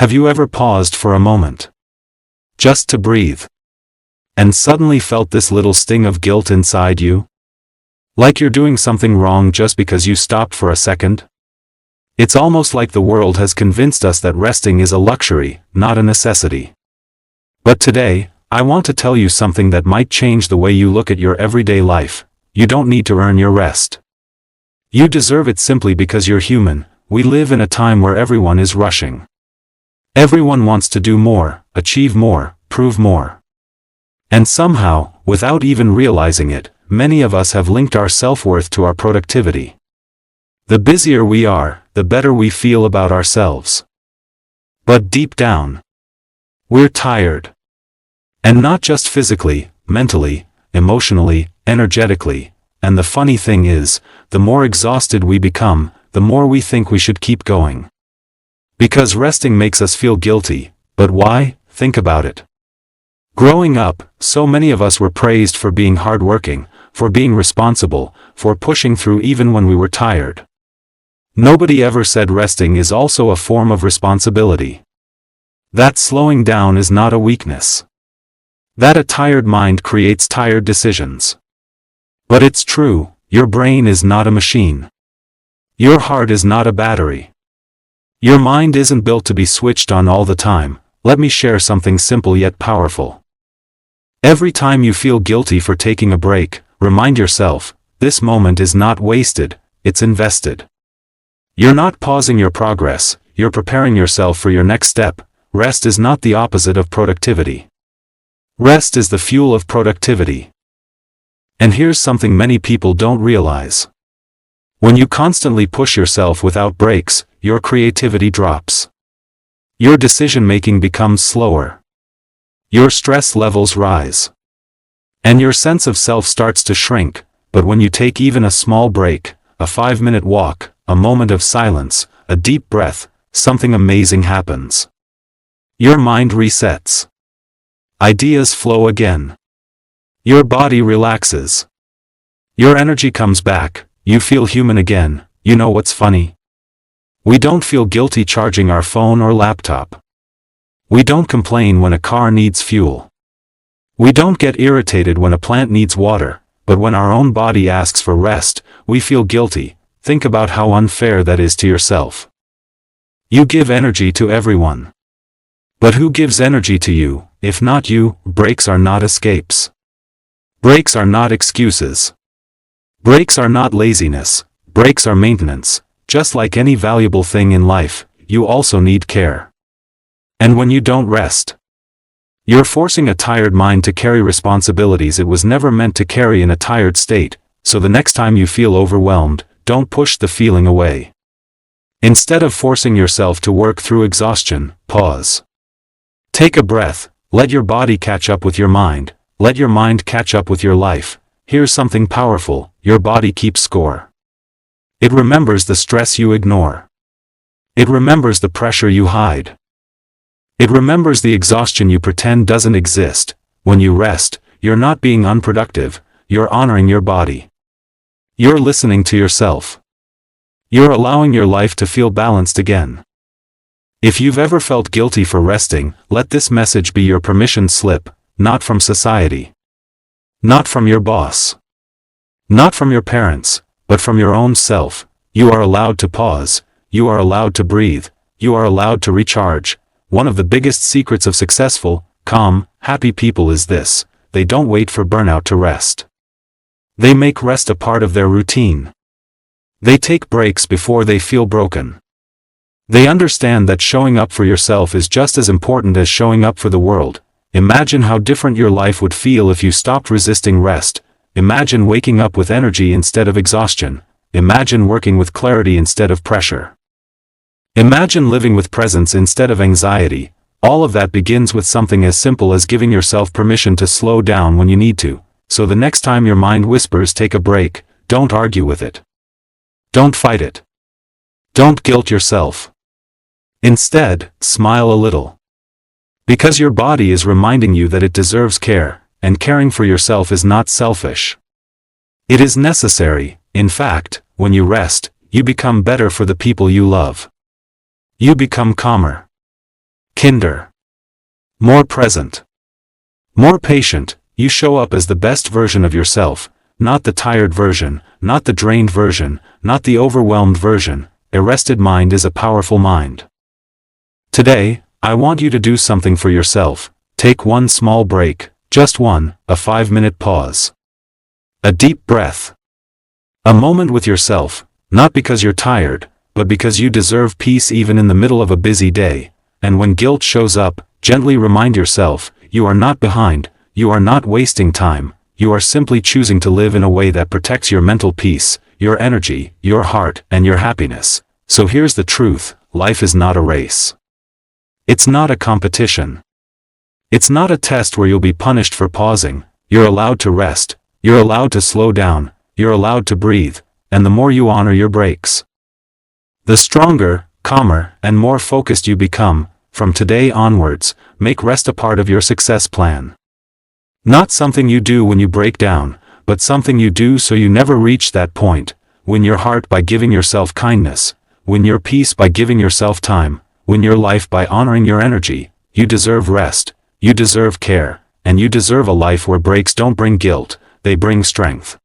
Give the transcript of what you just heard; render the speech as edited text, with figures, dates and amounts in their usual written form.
Have you ever paused for a moment, just to breathe, and suddenly felt this little sting of guilt inside you? Like you're doing something wrong just because you stopped for a second? It's almost like the world has convinced us that resting is a luxury, not a necessity. But today, I want to tell you something that might change the way you look at your everyday life. You don't need to earn your rest. You deserve it simply because you're human. We live in a time where everyone is rushing. Everyone wants to do more, achieve more, prove more. And somehow, without even realizing it, many of us have linked our self-worth to our productivity. The busier we are, the better we feel about ourselves. But deep down, we're tired. And not just physically, mentally, emotionally, energetically. And the funny thing is, the more exhausted we become, the more we think we should keep going. Because resting makes us feel guilty. But why? Think about it. Growing up, so many of us were praised for being hardworking, for being responsible, for pushing through even when we were tired. Nobody ever said resting is also a form of responsibility. That slowing down is not a weakness. That a tired mind creates tired decisions. But it's true, your brain is not a machine. Your heart is not a battery. Your mind isn't built to be switched on all the time. Let me share something simple yet powerful. Every time you feel guilty for taking a break, remind yourself, this moment is not wasted, it's invested. You're not pausing your progress, you're preparing yourself for your next step. Rest is not the opposite of productivity. Rest is the fuel of productivity. And here's something many people don't realize. When you constantly push yourself without breaks, your creativity drops. Your decision-making becomes slower. Your stress levels rise. And your sense of self starts to shrink. But when you take even a small break, a 5-minute walk, a moment of silence, a deep breath, something amazing happens. Your mind resets. Ideas flow again. Your body relaxes. Your energy comes back, you feel human again. You know what's funny? We don't feel guilty charging our phone or laptop. We don't complain when a car needs fuel. We don't get irritated when a plant needs water, but when our own body asks for rest, we feel guilty. Think about how unfair that is to yourself. You give energy to everyone. But who gives energy to you, if not you? Breaks are not escapes. Breaks are not excuses. Breaks are not laziness. Breaks are maintenance. Just like any valuable thing in life, you also need care. And when you don't rest, you're forcing a tired mind to carry responsibilities it was never meant to carry in a tired state. So the next time you feel overwhelmed, don't push the feeling away. Instead of forcing yourself to work through exhaustion, pause. Take a breath, let your body catch up with your mind, let your mind catch up with your life. Here's something powerful, your body keeps score. It remembers the stress you ignore. It remembers the pressure you hide. It remembers the exhaustion you pretend doesn't exist. When you rest, you're not being unproductive, you're honoring your body. You're listening to yourself. You're allowing your life to feel balanced again. If you've ever felt guilty for resting, let this message be your permission slip, not from society. Not from your boss. Not from your parents, but from your own self. You are allowed to pause. You are allowed to breathe. You are allowed to recharge. One of the biggest secrets of successful, calm, happy people is this: they don't wait for burnout to rest. They make rest a part of their routine. They take breaks before they feel broken. They understand that showing up for yourself is just as important as showing up for the world. Imagine how different your life would feel if you stopped resisting rest. Imagine waking up with energy instead of exhaustion. Imagine working with clarity instead of pressure. Imagine living with presence instead of anxiety. All of that begins with something as simple as giving yourself permission to slow down when you need to. So the next time your mind whispers take a break, don't argue with it. Don't fight it. Don't guilt yourself. Instead, smile a little. Because your body is reminding you that it deserves care, and caring for yourself is not selfish. It is necessary. In fact, when you rest, you become better for the people you love. You become calmer. kinder, more present, more patient. You show up as the best version of yourself, not the tired version, not the drained version, not the overwhelmed version. A rested mind is a powerful mind. Today, I want you to do something for yourself. Take one small break, just one, a 5-minute pause. A deep breath. A moment with yourself, not because you're tired, but because you deserve peace even in the middle of a busy day. And when guilt shows up, gently remind yourself, you are not behind, you are not wasting time, you are simply choosing to live in a way that protects your mental peace, your energy, your heart, and your happiness. So here's the truth, life is not a race. It's not a competition. It's not a test where you'll be punished for pausing. You're allowed to rest, you're allowed to slow down, you're allowed to breathe, and the more you honor your breaks, the stronger, calmer, and more focused you become. From today onwards, make rest a part of your success plan. Not something you do when you break down, but something you do so you never reach that point. Win your heart by giving yourself kindness, win your peace by giving yourself time, win your life by honoring your energy. You deserve rest, you deserve care, and you deserve a life where breaks don't bring guilt, they bring strength.